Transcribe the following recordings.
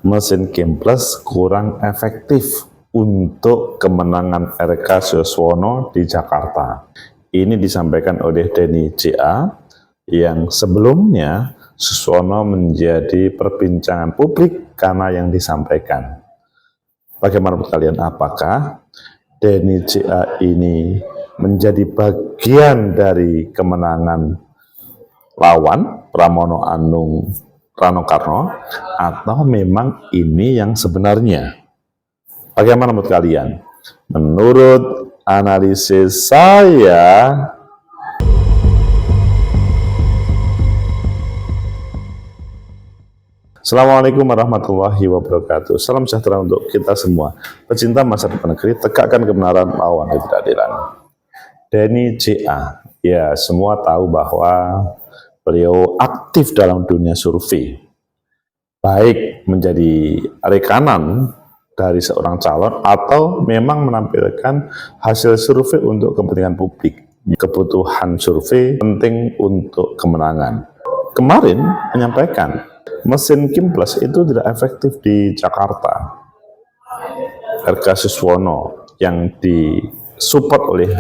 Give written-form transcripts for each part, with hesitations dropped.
mesin Kim Plus kurang efektif untuk kemenangan RK Suswono di Jakarta. Ini disampaikan oleh Denny CA yang sebelumnya Suswono menjadi perbincangan publik karena yang disampaikan. Bagaimana menurut kalian, apakah Denny CA ini menjadi bagian dari kemenangan lawan Pramono Anung Rano Karno, atau memang ini yang sebenarnya? Bagaimana menurut kalian? Menurut analisis saya, Assalamualaikum warahmatullahi wabarakatuh. Salam sejahtera untuk kita semua. Pecinta masa depan negeri, tegakkan kebenaran, lawan ketidakadilan. Denny CA, ya semua tahu bahwa beliau aktif dalam dunia survei, baik menjadi rekanan dari seorang calon atau memang menampilkan hasil survei untuk kepentingan publik. Kebutuhan survei penting untuk kemenangan. Kemarin menyampaikan mesin Kim Plus itu tidak efektif di Jakarta. RK Suswono yang disupport oleh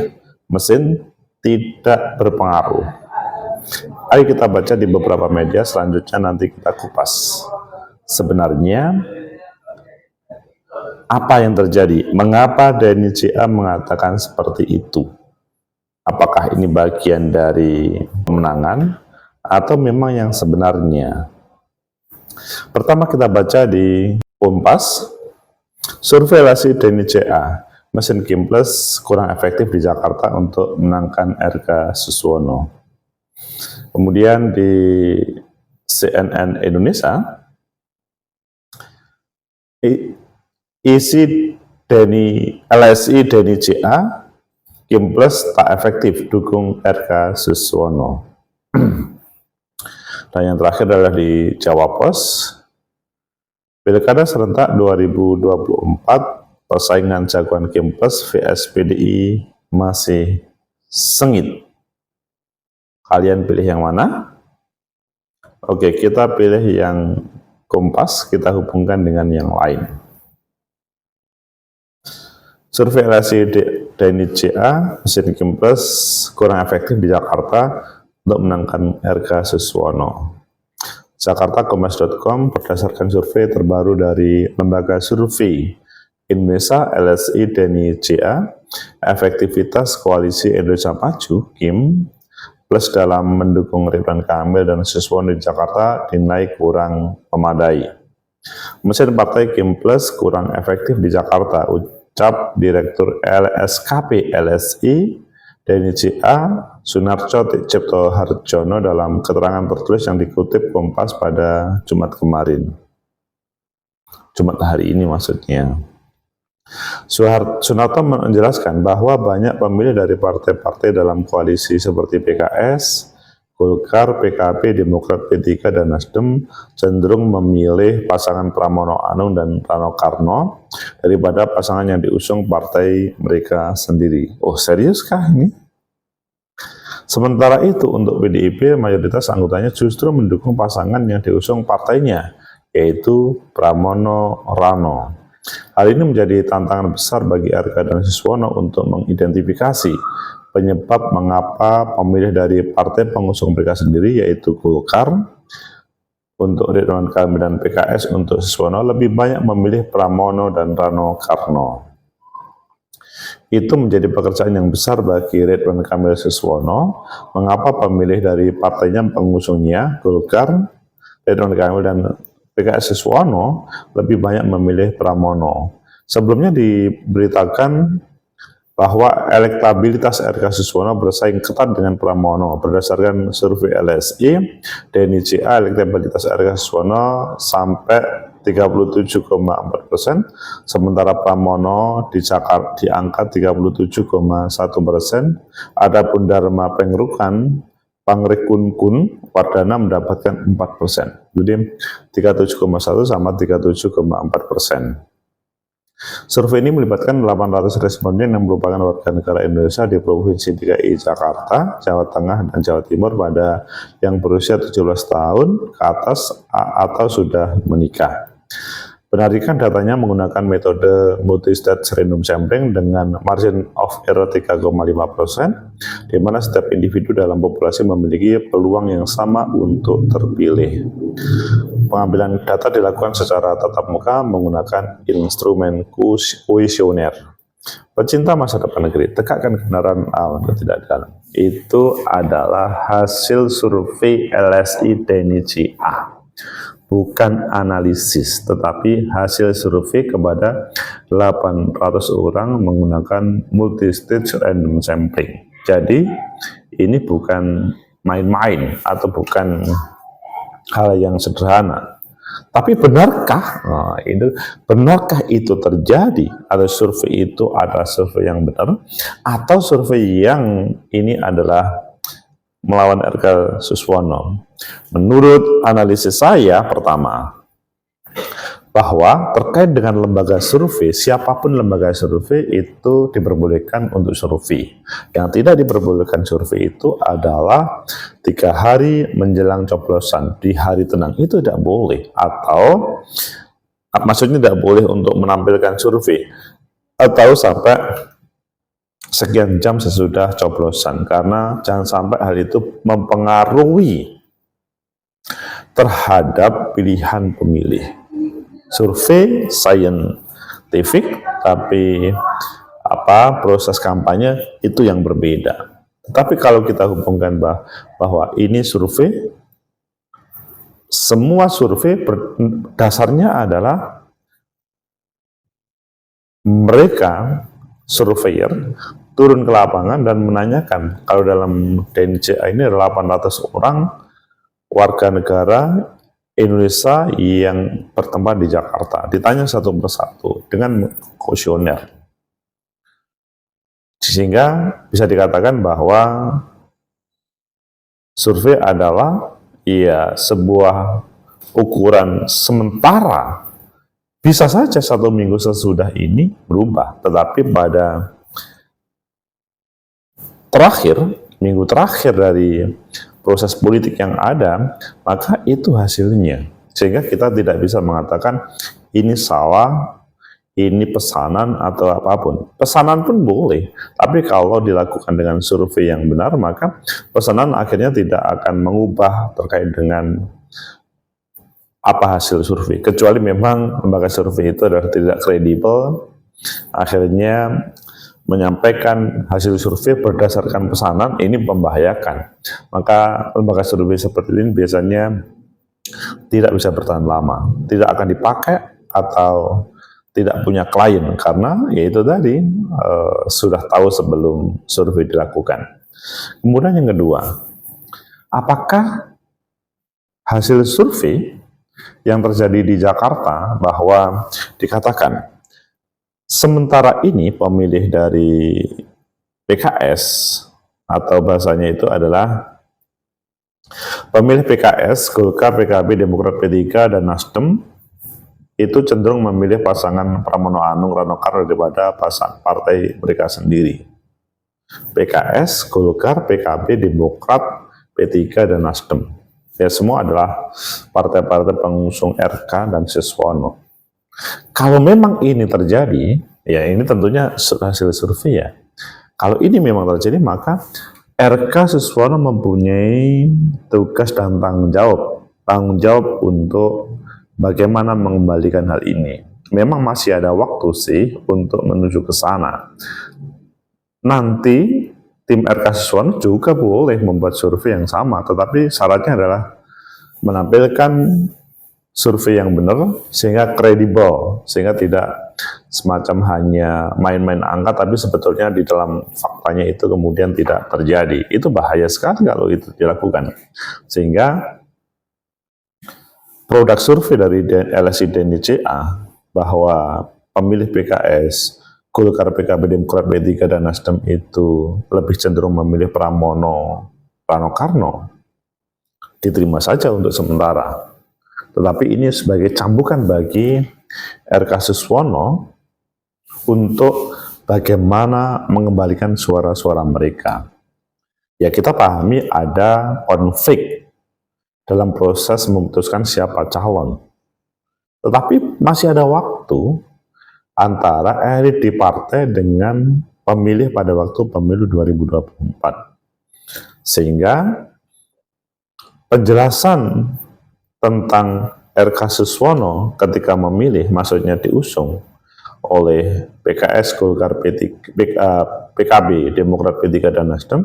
mesin tidak berpengaruh. Ayo kita baca di beberapa media, selanjutnya nanti kita kupas. Sebenarnya apa yang terjadi? Mengapa Denny CA mengatakan seperti itu? Apakah ini bagian dari kemenangan atau memang yang sebenarnya? Pertama kita baca di Kompas, survei lasi Denny CA, mesin Kim Plus kurang efektif di Jakarta untuk menangkan RK Suswono. Kemudian di CNN Indonesia, isi LSI Denny CA, Kim Plus tak efektif, dukung RK Suswono. Dan yang terakhir adalah di Jawa Pos, Pilkada serentak 2024, persaingan jagoan Kim Plus vs PDI masih sengit. Kalian pilih yang mana? Oke, kita pilih yang Kompas, kita hubungkan dengan yang lain. Survei LSI Denny CA, mesin Kim Plus kurang efektif di Jakarta untuk menangkan RK Suswono. Jakartakompas.com berdasarkan survei terbaru dari Lembaga Survei Indonesia LSI Denny CA, efektivitas koalisi Indonesia Maju Kim Plus dalam mendukung Ridwan Kamil dan Suswono di Jakarta dinilai kurang memadai. Mesin partai Kim Plus kurang efektif di Jakarta, ucap Direktur LSKP LSI Denny CA Sunarso Cipto Harjono dalam keterangan tertulis yang dikutip Kompas pada Jumat kemarin. Jumat hari ini maksudnya. Sunarso menjelaskan bahwa banyak pemilih dari partai-partai dalam koalisi seperti PKS, Golkar, PKB, Demokrat, P3, dan Nasdem cenderung memilih pasangan Pramono Anung dan Rano Karno daripada pasangan yang diusung partai mereka sendiri. Oh, seriuskah ini? Sementara itu untuk PDIP, mayoritas anggotanya justru mendukung pasangan yang diusung partainya, yaitu Pramono Rano. Hal ini menjadi tantangan besar bagi RK dan Suswono untuk mengidentifikasi penyebab mengapa pemilih dari partai pengusung mereka sendiri, yaitu Golkar untuk Ridwan Kamil dan PKS untuk Suswono, lebih banyak memilih Pramono dan Rano Karno. Itu menjadi pekerjaan yang besar bagi Ridwan Kamil Suswono, mengapa pemilih dari partainya pengusungnya Golkar, Ridwan Kamil dan PKS Suswono lebih banyak memilih Pramono. Sebelumnya diberitakan bahwa elektabilitas RK Suswono bersaing ketat dengan Pramono. Berdasarkan survei LSI Denny CA, elektabilitas RK Suswono sampai 37,4%, sementara Pramono di angka 37,1%. Adapun Dharma Pangrekunkun Wardana mendapatkan 4%. Jadi 37,1 sama 37,4%. Survei ini melibatkan 800 responden yang merupakan warga negara Indonesia di Provinsi DKI Jakarta, Jawa Tengah, dan Jawa Timur pada yang berusia 17 tahun ke atas atau sudah menikah. Benarkan datanya menggunakan metode multi-stage random sampling dengan margin of error 3,5%, di mana setiap individu dalam populasi memiliki peluang yang sama untuk terpilih. Pengambilan data dilakukan secara tatap muka menggunakan instrumen kuesioner. Pecinta masa depan negeri, tegakkan kebenaran tidak dalam. Itu adalah hasil survei LSI Deni A. Bukan analisis, tetapi hasil survei kepada 800 orang menggunakan multi-stage random sampling. Jadi, ini bukan main-main atau bukan hal yang sederhana. Tapi benarkah itu terjadi? Atau survei itu adalah survei yang benar? Atau survei yang ini adalah melawan RK Suswono? Menurut analisis saya, pertama, bahwa terkait dengan lembaga survei, siapapun lembaga survei itu diperbolehkan untuk survei. Yang tidak diperbolehkan survei itu adalah 3 hari menjelang coblosan, di hari tenang, itu tidak boleh. Atau maksudnya tidak boleh untuk menampilkan survei, atau sampai sekian jam sesudah coblosan, karena jangan sampai hal itu mempengaruhi terhadap pilihan pemilih. Survei saintifik, tapi proses kampanye itu yang berbeda. Tapi kalau kita hubungkan bahwa ini survei, semua survei dasarnya adalah mereka surveyor turun ke lapangan dan menanyakan. Kalau dalam DNCA ini ada 800 orang warga negara Indonesia yang bertempat di Jakarta, ditanya satu persatu dengan kuesioner, sehingga bisa dikatakan bahwa survei adalah sebuah ukuran sementara. Bisa saja 1 minggu sesudah ini berubah, tetapi pada minggu terakhir dari proses politik yang ada, maka itu hasilnya. Sehingga kita tidak bisa mengatakan ini salah, ini pesanan atau apapun. Pesanan pun boleh, tapi kalau dilakukan dengan survei yang benar, maka pesanan akhirnya tidak akan mengubah terkait dengan apa hasil survei. Kecuali memang lembaga survei itu adalah tidak kredibel, akhirnya menyampaikan hasil survei berdasarkan pesanan, ini membahayakan. Maka lembaga survei seperti ini biasanya tidak bisa bertahan lama, tidak akan dipakai atau tidak punya klien, karena yaitu tadi sudah tahu sebelum survei dilakukan. Kemudian yang kedua, apakah hasil survei yang terjadi di Jakarta bahwa dikatakan sementara ini pemilih dari PKS, atau bahasanya itu adalah pemilih PKS, Golkar, PKB, Demokrat, P3, dan Nasdem itu cenderung memilih pasangan Pramono Anung Rano Karno daripada partai mereka sendiri. PKS, Golkar, PKB, Demokrat, P3, dan Nasdem. Ya, semua adalah partai-partai pengusung RK dan Suswono. Kalau memang ini terjadi, ya ini tentunya hasil survei ya. Kalau ini memang terjadi, maka RK Suswono mempunyai tugas dan tanggung jawab untuk bagaimana mengembalikan hal ini. Memang masih ada waktu sih untuk menuju ke sana. Nanti tim RK Suswono juga boleh membuat survei yang sama, tetapi syaratnya adalah menampilkan survei yang benar sehingga kredibel, sehingga tidak semacam hanya main-main angka, tapi sebetulnya di dalam faktanya itu kemudian tidak terjadi. Itu bahaya sekali kalau itu dilakukan. Sehingga produk survei dari LSI Deni A bahwa pemilih PKS, Golkar, PKB, Demokrat, P3, dan Nasdem itu lebih cenderung memilih Pramono Rano Karno, diterima saja untuk sementara. Tetapi ini sebagai cambukan bagi RK Suswono untuk bagaimana mengembalikan suara-suara mereka. Ya, kita pahami ada konflik dalam proses memutuskan siapa calon. Tetapi masih ada waktu antara elit di partai dengan pemilih pada waktu pemilu 2024. Sehingga penjelasan tentang RK Suswono ketika memilih, maksudnya diusung oleh PKS, Golkar, PKB, Demokrat, P3, dan Nasdem,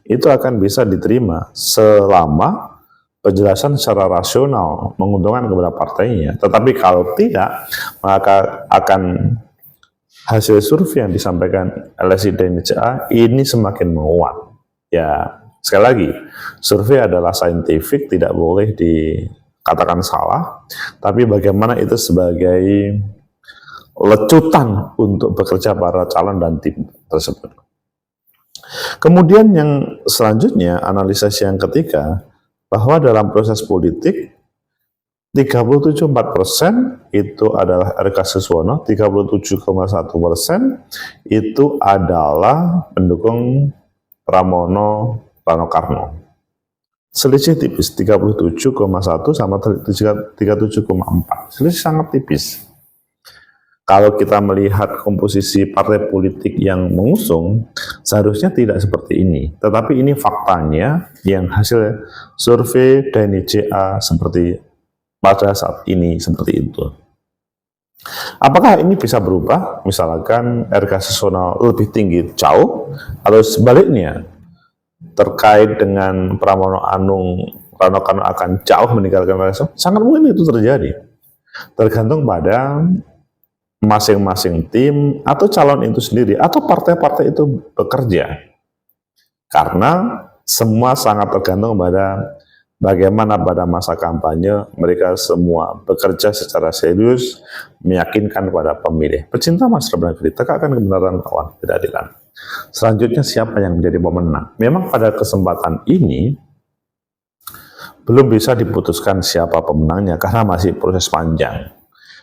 itu akan bisa diterima selama penjelasan secara rasional menguntungkan kepada partainya. Tetapi kalau tidak, maka akan hasil survei yang disampaikan LSI dan NCA ini semakin menguat. Ya, sekali lagi, survei adalah saintifik, tidak boleh dikatakan salah, tapi bagaimana itu sebagai lecutan untuk bekerja para calon dan tim tersebut. Kemudian yang selanjutnya, analisis yang ketiga, bahwa dalam proses politik 37,4% itu adalah RK Suswono, 37,1% itu adalah pendukung Pramono Rano Karno. Selisih tipis, 37,1 sama 37,4. Selisih sangat tipis. Kalau kita melihat komposisi partai politik yang mengusung, seharusnya tidak seperti ini. Tetapi ini faktanya yang hasil survei DNICA seperti pada saat ini seperti itu. Apakah ini bisa berubah? Misalkan RK Suswono lebih tinggi jauh, atau sebaliknya terkait dengan Pramono Anung Rano Karno akan jauh meninggalkan Rano? Sangat mungkin itu terjadi. Tergantung pada masing-masing tim atau calon itu sendiri atau partai-partai itu bekerja, karena semua sangat tergantung pada bagaimana pada masa kampanye mereka semua bekerja secara serius, meyakinkan pada pemilih. Pecinta masyarakat dan negeri, tegakkan kebenaran lawan ketidakadilan. Selanjutnya, siapa yang menjadi pemenang? Memang pada kesempatan ini belum bisa diputuskan siapa pemenangnya karena masih proses panjang.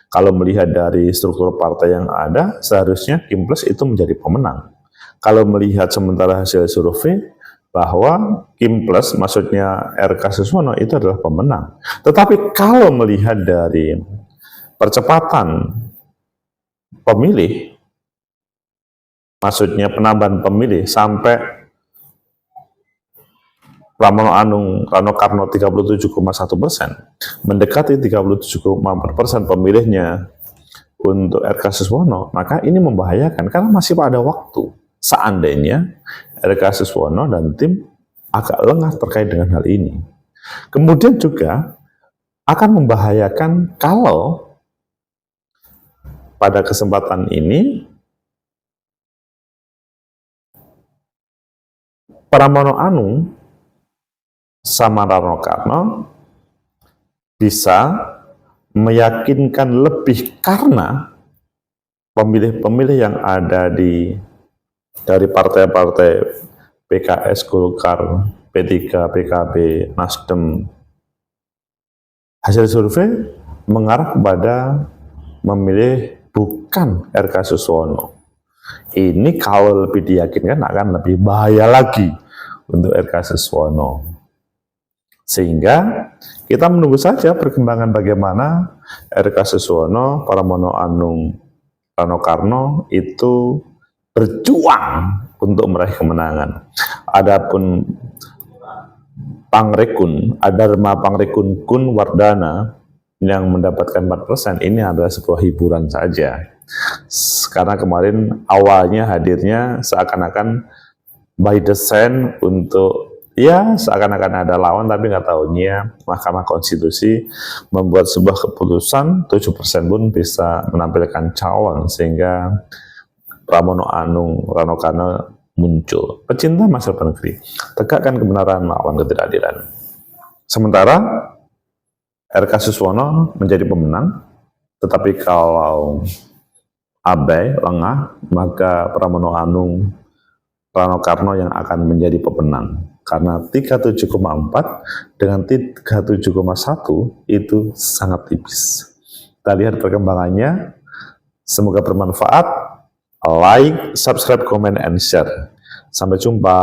Kalau melihat dari struktur partai yang ada, seharusnya Kim Plus itu menjadi pemenang. Kalau melihat sementara hasil survei, bahwa Kim Plus, maksudnya RK Suswono, itu adalah pemenang. Tetapi kalau melihat dari percepatan pemilih, maksudnya penambahan pemilih sampai Pramono Anung Rano Karno 37,1%, mendekati 37,4% pemilihnya untuk RK Suswono, maka ini membahayakan karena masih pada waktu. Seandainya RK Suswono dan tim agak lengah terkait dengan hal ini. Kemudian juga akan membahayakan kalau pada kesempatan ini Pramono Anung sama Rano Karno bisa meyakinkan lebih karena pemilih-pemilih yang ada dari partai-partai PKS, Golkar, P3, PKB, Nasdem. Hasil survei mengarah kepada memilih bukan RK Suswono. Ini kalau lebih diyakinkan akan lebih bahaya lagi untuk RK Suswono. Sehingga kita menunggu saja perkembangan bagaimana RK Suswono, Pramono Anung Rano Karno itu berjuang untuk meraih kemenangan. Adapun Pangrekun, Adarma Pangrekun Kun Wardana yang mendapatkan 4%, ini adalah sebuah hiburan saja. Karena kemarin awalnya hadirnya seakan-akan by design untuk ya seakan-akan ada lawan, tapi nggak tahunya Mahkamah Konstitusi membuat sebuah keputusan 7% pun bisa menampilkan calon sehingga Pramono Anung Rano Karno muncul. Pecinta masyarakat negeri, tegakkan kebenaran lawan ketidakadilan. Sementara RK Suswono menjadi pemenang, tetapi kalau abai, lengah, maka Pramono Anung Rano Karno yang akan menjadi pemenang. Karena 37,4 dengan 37,1 itu sangat tipis. Kita lihat perkembangannya. Semoga bermanfaat. Like, subscribe, comment, and share. Sampai jumpa.